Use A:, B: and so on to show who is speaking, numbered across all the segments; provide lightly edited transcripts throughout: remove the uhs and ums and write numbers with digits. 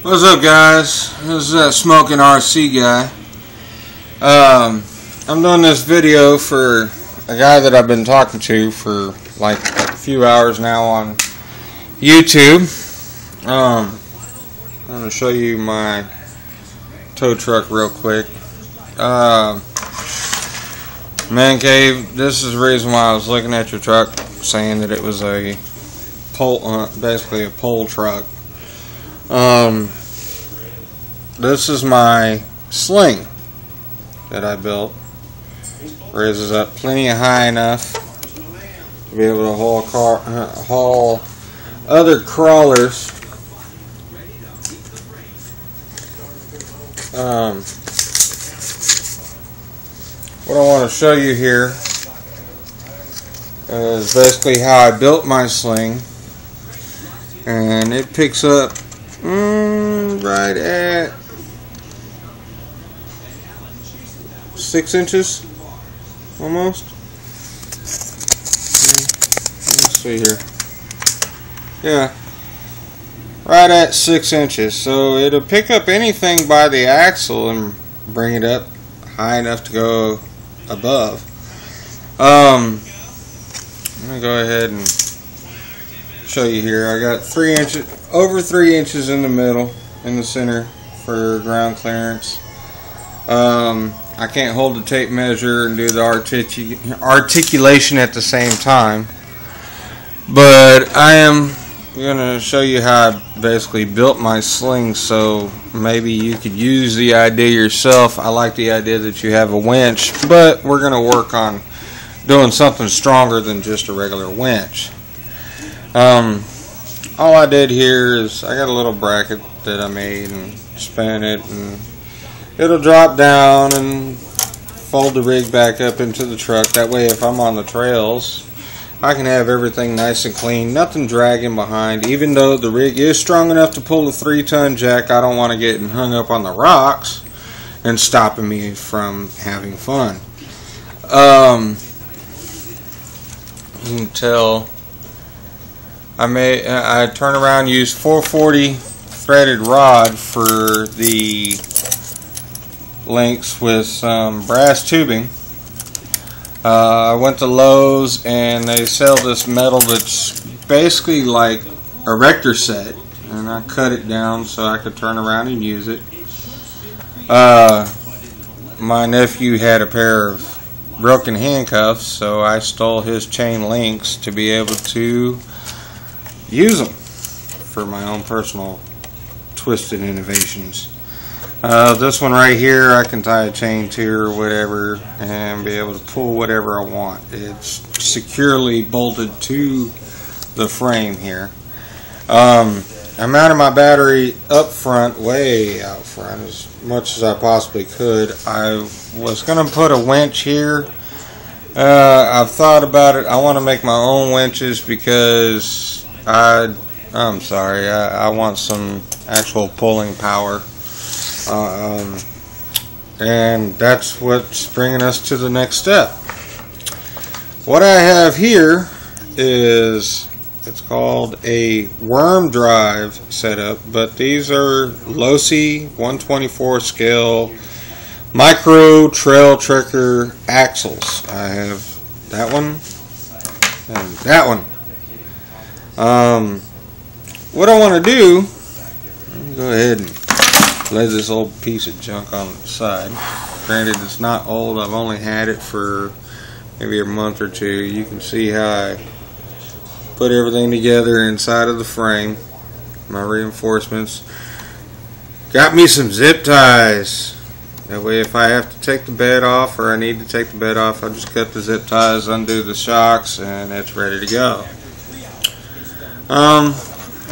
A: What's up, guys? This is that Smoking RC guy. I'm doing this video for a guy that I've been talking to for like a few hours now on YouTube. I'm going to show you my tow truck real quick. Man Cave, this is the reason why I was looking at your truck, saying that it was a pole, basically a pole truck. This is my sling that I built. Raises up plenty high enough to be able to haul other crawlers. What I want to show you here is basically how I built my sling, and it picks up right at 6 inches almost. Let's see here. Yeah, right at 6 inches. So it'll pick up anything by the axle and bring it up high enough to go above. I'm gonna go ahead and show you here. I got 3 inches, over 3 inches in the middle, in the center for ground clearance. I can't hold the tape measure and do the articulation at the same time, but I am going to show you how I basically built my sling, so maybe you could use the idea yourself. I like the idea that you have a winch, but we're going to work on doing something stronger than just a regular winch. All I did here is I got a little bracket that I made and spin it, and it'll drop down and fold the rig back up into the truck. That way if I'm on the trails, I can have everything nice and clean, nothing dragging behind. Even though the rig is strong enough to pull a 3-ton jack, I don't want to get hung up on the rocks and stopping me from having fun. You can tell I turn around, use 440 threaded rod for the links with some brass tubing. I went to Lowe's and they sell this metal that's basically like a Rector set, and I cut it down so I could turn around and use it. My nephew had a pair of broken handcuffs, so I stole his chain links to be able to use them for my own personal twisted innovations. This one right here, I can tie a chain to or whatever and be able to pull whatever I want. It's securely bolted to the frame here. I mounted my battery up front, way out front, as much as I possibly could. I was going to put a winch here. I've thought about it. I want to make my own winches because I want some actual pulling power. And that's what's bringing us to the next step. What I have here is, it's called a worm drive setup, but these are Losi 124 scale micro trail trekker axles. I have that one and that one. What I want to do, go ahead and lay this old piece of junk on the side. Granted, it's not old. I've only had it for maybe a month or two. You can see how I put everything together inside of the frame. My reinforcements. Got me some zip ties. That way if I have to take the bed off, or I need to take the bed off, I just cut the zip ties, undo the shocks, and it's ready to go.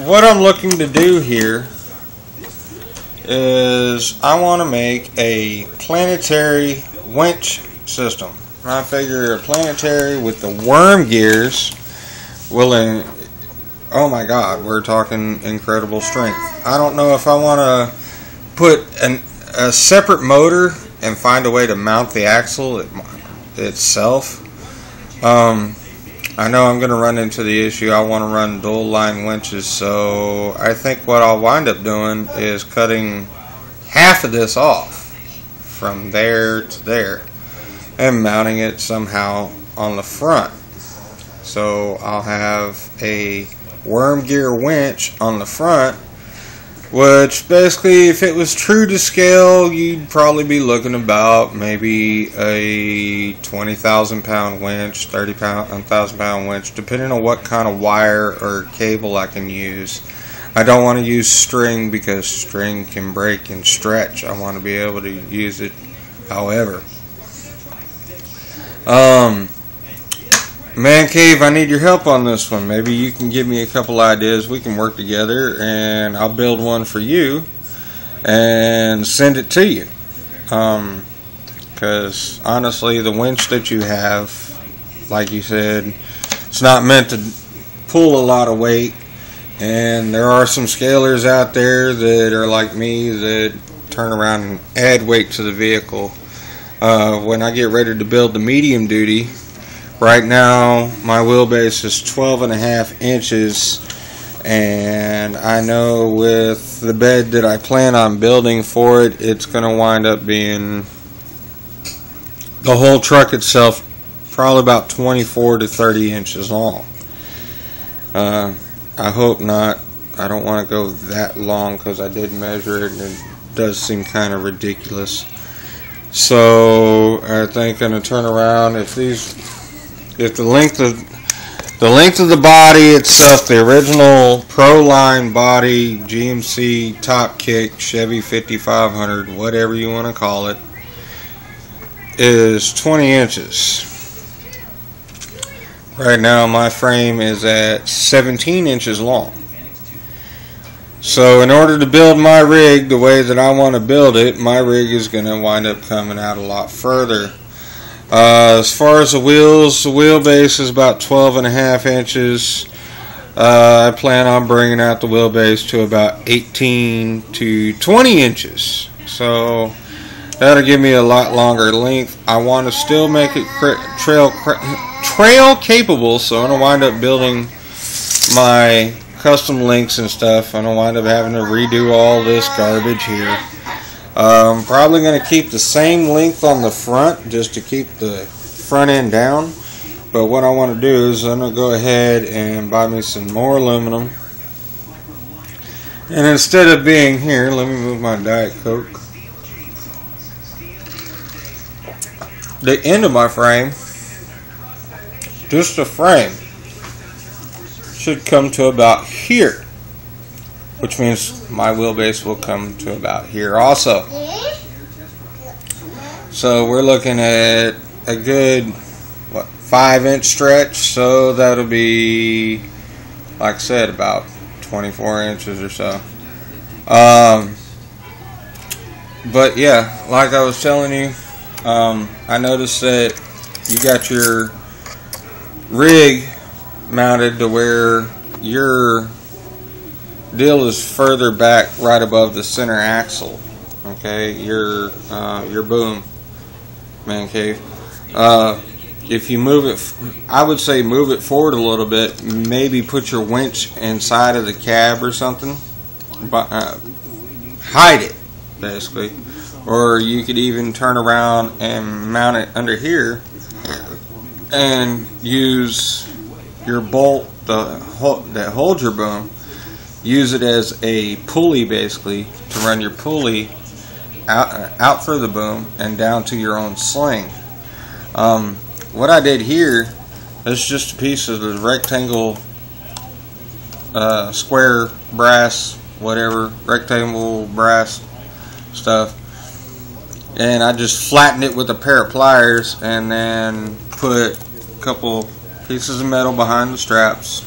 A: What I'm looking to do here is I want to make a planetary winch system. I figure a planetary with the worm gears will, oh my god, we're talking incredible strength. I don't know if I want to put a separate motor and find a way to mount the axle itself. I know I'm going to run into the issue. I want to run dual line winches, so I think what I'll wind up doing is cutting half of this off from there to there and mounting it somehow on the front. So I'll have a worm gear winch on the front, which basically, if it was true to scale, you'd probably be looking about maybe a 20,000 pound winch, 30,000 pound winch, depending on what kind of wire or cable I can use. I don't want to use string because string can break and stretch. I want to be able to use it however. Man Cave, I need your help on this one. Maybe you can give me a couple ideas. We can work together and I'll build one for you and send it to you. Because honestly, the winch that you have, like you said, it's not meant to pull a lot of weight. And there are some scalers out there that are like me that turn around and add weight to the vehicle. When I get ready to build the medium duty, right now my wheelbase is 12.5 inches, and I know with the bed that I plan on building for it, it's going to wind up being the whole truck itself probably about 24 to 30 inches long. I hope not. I don't want to go that long because I did measure it and it does seem kind of ridiculous. So I think I'm going to turn around. If the length of the body itself, the original Pro Line body, GMC top kick, Chevy 5500, whatever you want to call it, is 20 inches. Right now my frame is at 17 inches long. So in order to build my rig the way that I want to build it, my rig is going to wind up coming out a lot further. As far as the wheels, the wheelbase is about 12.5 inches. I plan on bringing out the wheelbase to about 18 to 20 inches. So that'll give me a lot longer length. I want to still make it trail capable, so I'm going to wind up building my custom links and stuff. I'm going to wind up having to redo all this garbage here. I'm probably going to keep the same length on the front just to keep the front end down. But what I want to do is I'm going to go ahead and buy me some more aluminum. And instead of being here, let me move my Diet Coke. The end of my frame, just the frame, should come to about here, which means my wheelbase will come to about here also. So we're looking at a good 5-inch stretch, so that'll be, like I said, about 24 inches or so. But yeah, like I was telling you, I noticed that you got your rig mounted to where your deal is further back, right above the center axle. Okay, your boom, Man Cave. If you move it, I would say move it forward a little bit. Maybe put your winch inside of the cab or something. Hide it, basically. Or you could even turn around and mount it under here and use your bolt that holds your boom. Use it as a pulley, basically, to run your pulley out through the boom and down to your own sling. What I did here is just a piece of the rectangle, square brass, whatever, rectangle brass stuff, and I just flattened it with a pair of pliers and then put a couple pieces of metal behind the straps.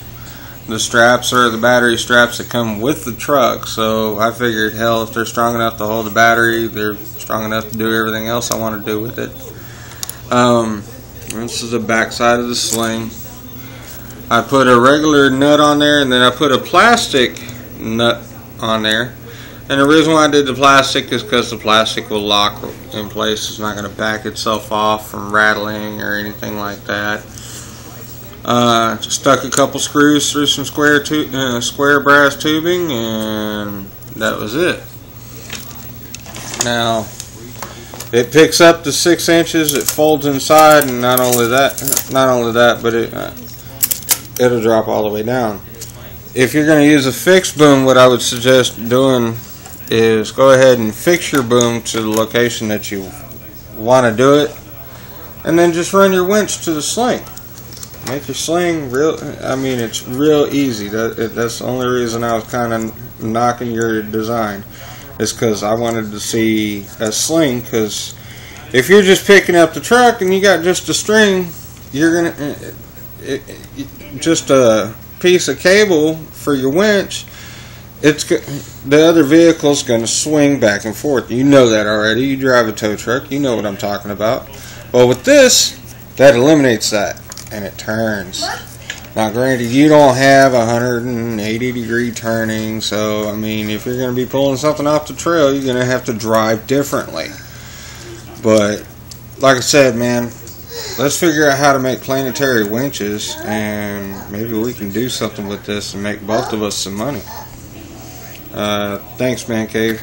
A: The straps are the battery straps that come with the truck, so I figured, hell, if they're strong enough to hold the battery, they're strong enough to do everything else I want to do with it. This is the back side of the sling. I put a regular nut on there, and then I put a plastic nut on there. And the reason why I did the plastic is because the plastic will lock in place. It's not going to back itself off from rattling or anything like that. Stuck a couple screws through some square brass tubing, and that was it. Now, it picks up to 6 inches. It folds inside, and not only that, but it'll drop all the way down. If you're going to use a fixed boom, what I would suggest doing is go ahead and fix your boom to the location that you want to do it, and then just run your winch to the sling. Make your sling real. I mean, it's real easy. That's the only reason I was kind of knocking your design, is because I wanted to see a sling. Because if you're just picking up the truck and you got just a string, you're gonna just a piece of cable for your winch. The other vehicle's going to swing back and forth. You know that already. You drive a tow truck. You know what I'm talking about. Well, with this, that eliminates that, and it turns. Now, granted, you don't have 180-degree turning, so, I mean, if you're going to be pulling something off the trail, you're going to have to drive differently. But, like I said, man, let's figure out how to make planetary winches, and maybe we can do something with this and make both of us some money. Thanks, Man Cave.